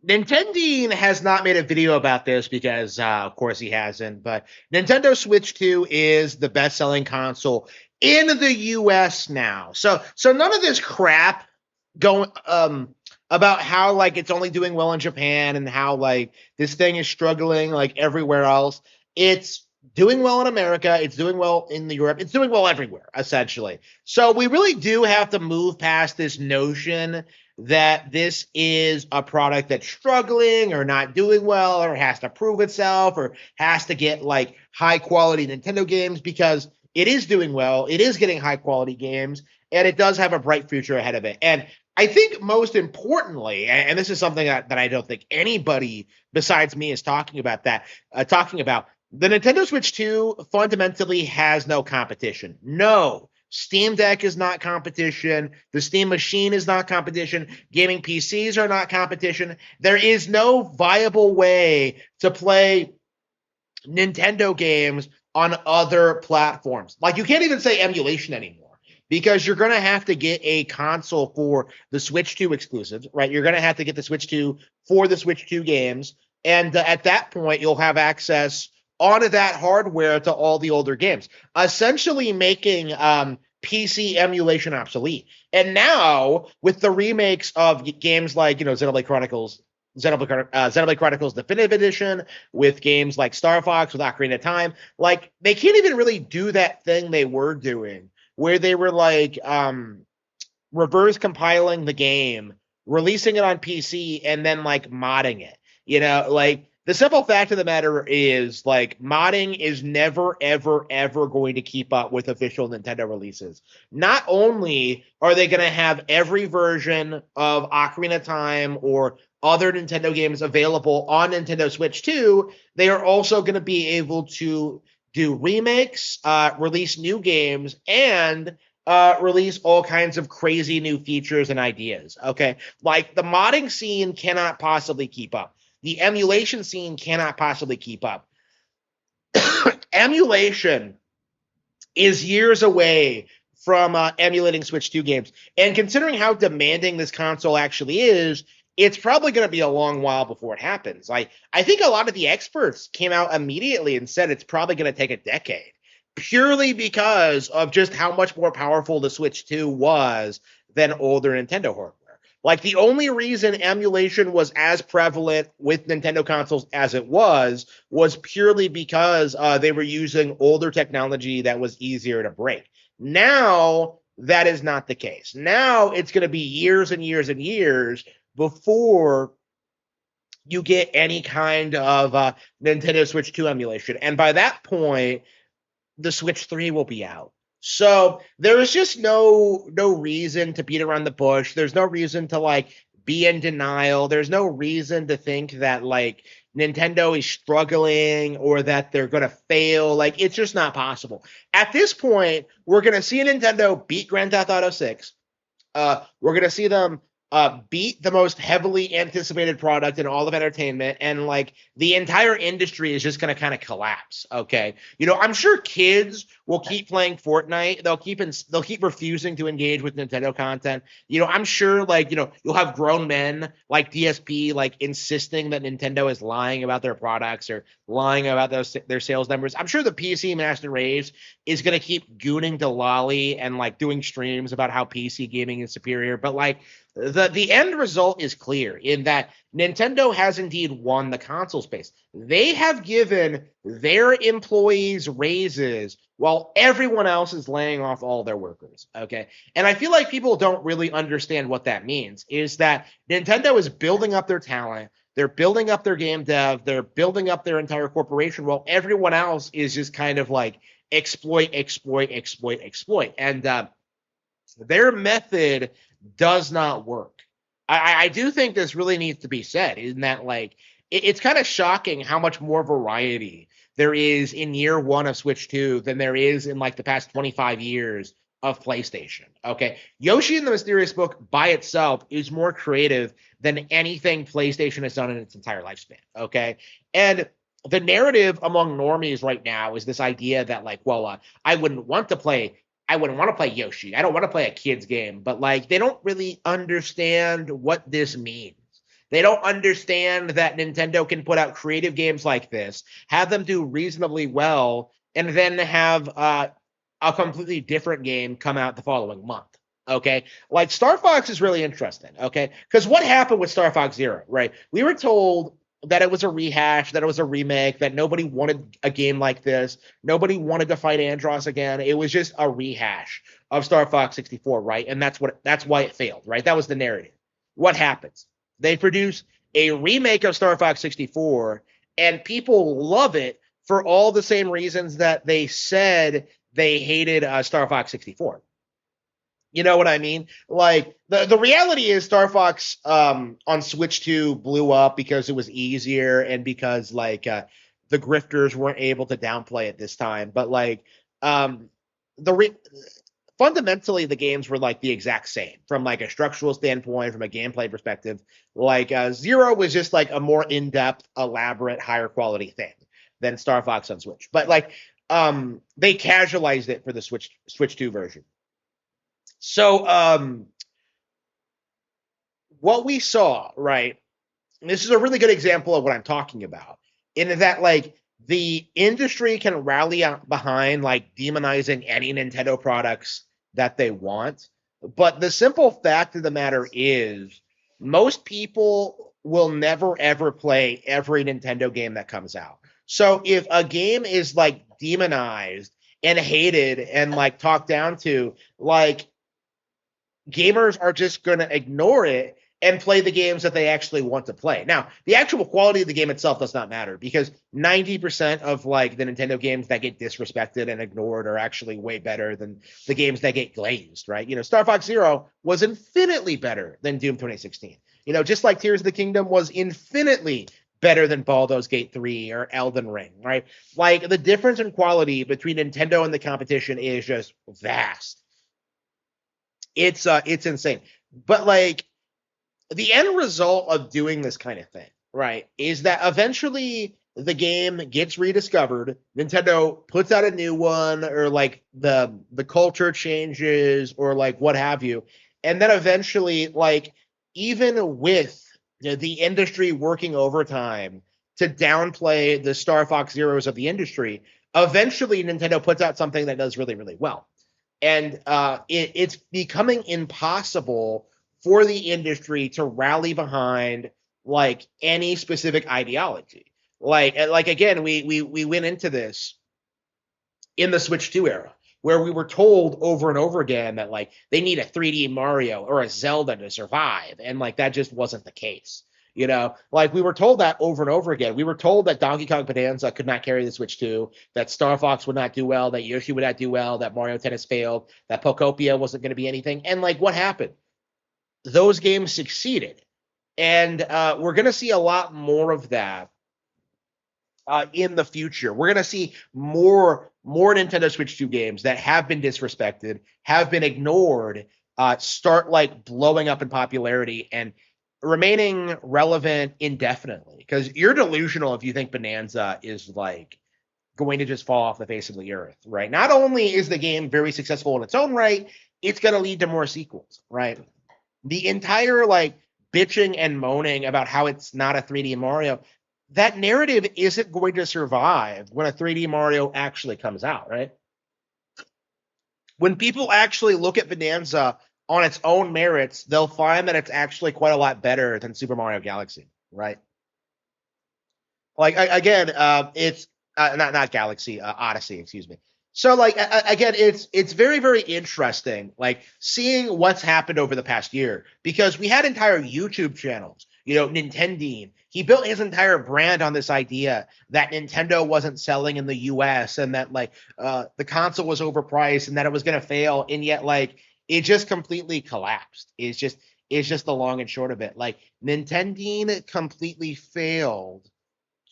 Nintendeen has not made a video about this because, of course, he hasn't. But Nintendo Switch 2 is the best-selling console in the U.S. now. So none of this crap going about how like it's only doing well in Japan and how like this thing is struggling like everywhere else. It's doing well in America. It's doing well in Europe. It's doing well everywhere, essentially. So we really do have to move past this notion that this is a product that's struggling or not doing well or has to prove itself or has to get like high quality Nintendo games because it is doing well. It is getting high quality games and it does have a bright future ahead of it. And I think most importantly, and this is something that I don't think anybody besides me is talking about the Nintendo Switch 2 fundamentally has no competition. No. Steam Deck is not competition. The Steam Machine is not competition. Gaming PCs are not competition. There is no viable way to play Nintendo games on other platforms. Like, you can't even say emulation anymore because you're going to have to get a console for the Switch 2 exclusives, right? You're going to have to get the Switch 2 for the Switch 2 games. And at that point, you'll have access onto that hardware to all the older games, essentially making PC emulation obsolete. And now, with the remakes of games like, Xenoblade Chronicles Definitive Edition, with games like Star Fox, with Ocarina of Time, like, they can't even really do that thing they were doing, where they were, like, reverse compiling the game, releasing it on PC, and then, like, modding it. Like, the simple fact of the matter is, like, modding is never, ever, ever going to keep up with official Nintendo releases. Not only are they going to have every version of Ocarina of Time or other Nintendo games available on Nintendo Switch 2, they are also going to be able to do remakes, release new games, and release all kinds of crazy new features and ideas, okay? Like, the modding scene cannot possibly keep up. The emulation scene cannot possibly keep up. Emulation is years away from emulating Switch 2 games. And considering how demanding this console actually is, it's probably going to be a long while before it happens. I think a lot of the experts came out immediately and said it's probably going to take a decade, purely because of just how much more powerful the Switch 2 was than older Nintendo hardware. Like, the only reason emulation was as prevalent with Nintendo consoles as it was purely because they were using older technology that was easier to break. Now, that is not the case. Now, it's going to be years and years and years before you get any kind of Nintendo Switch 2 emulation. And by that point, the Switch 3 will be out. So there is just no reason to beat around the bush. There's no reason to like be in denial. There's no reason to think that like Nintendo is struggling or that they're going to fail. Like, it's just not possible. At this point, we're going to see Nintendo beat Grand Theft Auto 6. We're going to see them beat the most heavily anticipated product in all of entertainment, and like the entire industry is just going to kind of collapse. Okay, I'm sure kids will keep playing Fortnite. They'll keep refusing to engage with Nintendo content. I'm sure like you'll have grown men like DSP like insisting that Nintendo is lying about their products or lying about their sales numbers. I'm sure the PC Master Race is going to keep gooning to Lolly and like doing streams about how PC gaming is superior, but like the end result is clear in that Nintendo has indeed won the console space. They have given their employees raises while everyone else is laying off all their workers, okay? And I feel like people don't really understand what that means, is that Nintendo is building up their talent, they're building up their game dev, they're building up their entire corporation while everyone else is just kind of like exploit. And their method does not work. I do think this really needs to be said, in that like it's kind of shocking how much more variety there is in year one of Switch 2 than there is in like the past 25 years of PlayStation. Okay, Yoshi and the Mysterious Book by itself is more creative than anything PlayStation has done in its entire lifespan. Okay, and the narrative among normies right now is this idea that like, well, I wouldn't want to play Yoshi. I don't want to play a kid's game, but like they don't really understand what this means. They don't understand that Nintendo can put out creative games like this, have them do reasonably well, and then have a completely different game come out the following month. Okay, like Star Fox is really interesting. Okay, because what happened with Star Fox Zero, right? We were told that it was a rehash, that it was a remake, that nobody wanted a game like this. Nobody wanted to fight Andros again. It was just a rehash of Star Fox 64, right? And that's why it failed, right? That was the narrative. What happens? They produce a remake of Star Fox 64, and people love it for all the same reasons that they said they hated Star Fox 64. You know what I mean? Like the reality is Star Fox on Switch 2 blew up because it was easier and because the grifters weren't able to downplay it this time. But um the re- fundamentally the games were like the exact same from like a structural standpoint, from a gameplay perspective. Zero was just like a more in-depth, elaborate, higher quality thing than Star Fox on Switch. But they casualized it for the Switch 2 version. So what we saw, right? This is a really good example of what I'm talking about. In that, the industry can rally out behind demonizing any Nintendo products that they want. But the simple fact of the matter is, most people will never ever play every Nintendo game that comes out. So if a game is demonized and hated and talked down to, gamers are just going to ignore it and play the games that they actually want to play. Now, the actual quality of the game itself does not matter because 90% of the Nintendo games that get disrespected and ignored are actually way better than the games that get glazed, right? Star Fox Zero was infinitely better than Doom 2016. Just like Tears of the Kingdom was infinitely better than Baldur's Gate 3 or Elden Ring, right? The difference in quality between Nintendo and the competition is just vast. It's insane. But the end result of doing this kind of thing, right, is that eventually the game gets rediscovered. Nintendo puts out a new one, or the culture changes, or what have you, and then eventually, even with the industry working overtime to downplay the Star Fox Zeros of the industry, eventually Nintendo puts out something that does really, really well. And it's becoming impossible for the industry to rally behind any specific ideology. Again, we went into this in the Switch 2 era, where we were told over and over again that they need a 3D Mario or a Zelda to survive, and that just wasn't the case. We were told that over and over again. We were told that Donkey Kong Bonanza could not carry the Switch 2, that Star Fox would not do well, that Yoshi would not do well, that Mario Tennis failed, that Pokopia wasn't going to be anything. And what happened? Those games succeeded. And we're going to see a lot more of that in the future. We're going to see more Nintendo Switch 2 games that have been disrespected, have been ignored, start blowing up in popularity and remaining relevant indefinitely, because you're delusional if you think Bonanza is going to just fall off the face of the earth, right? Not only is the game very successful in its own right, it's going to lead to more sequels, right? The entire bitching and moaning about how it's not a 3D Mario, that narrative isn't going to survive when a 3D Mario actually comes out, right? When people actually look at Bonanza on its own merits, they'll find that it's actually quite a lot better than Super Mario Galaxy, right? Again, it's not Galaxy, Odyssey, excuse me. So again, it's very, very interesting seeing what's happened over the past year, because we had entire YouTube channels. Nintendeen, he built his entire brand on this idea that Nintendo wasn't selling in the US and that the console was overpriced and that it was going to fail, and yet it just completely collapsed. It's just the long and short of it. Nintendeen completely failed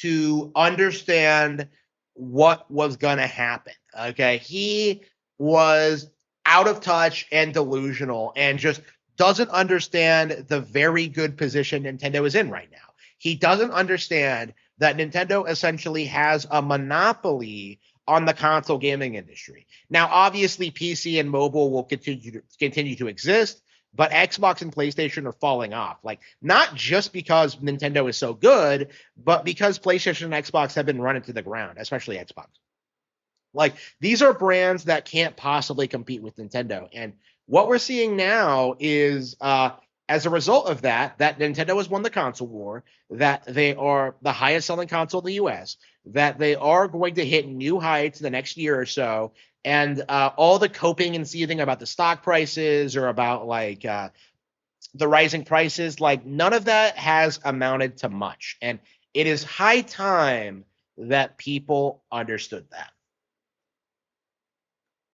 to understand what was going to happen. Okay. He was out of touch and delusional and just doesn't understand the very good position Nintendo is in right now. He doesn't understand that Nintendo essentially has a monopoly on the console gaming industry. Now, obviously, PC and mobile will continue to exist. but Xbox and PlayStation are falling off. Like, not just because Nintendo is so good, but because PlayStation and Xbox have been run into the ground, especially Xbox. Like, these are brands that can't possibly compete with Nintendo. And what we're seeing now is, as a result of that, that Nintendo has won the console war, that they are the highest selling console in the US, that they are going to hit new heights in the next year or so. And all the coping and seething about the stock prices or about like the rising prices, like none of that has amounted to much. And it is high time that people understood that.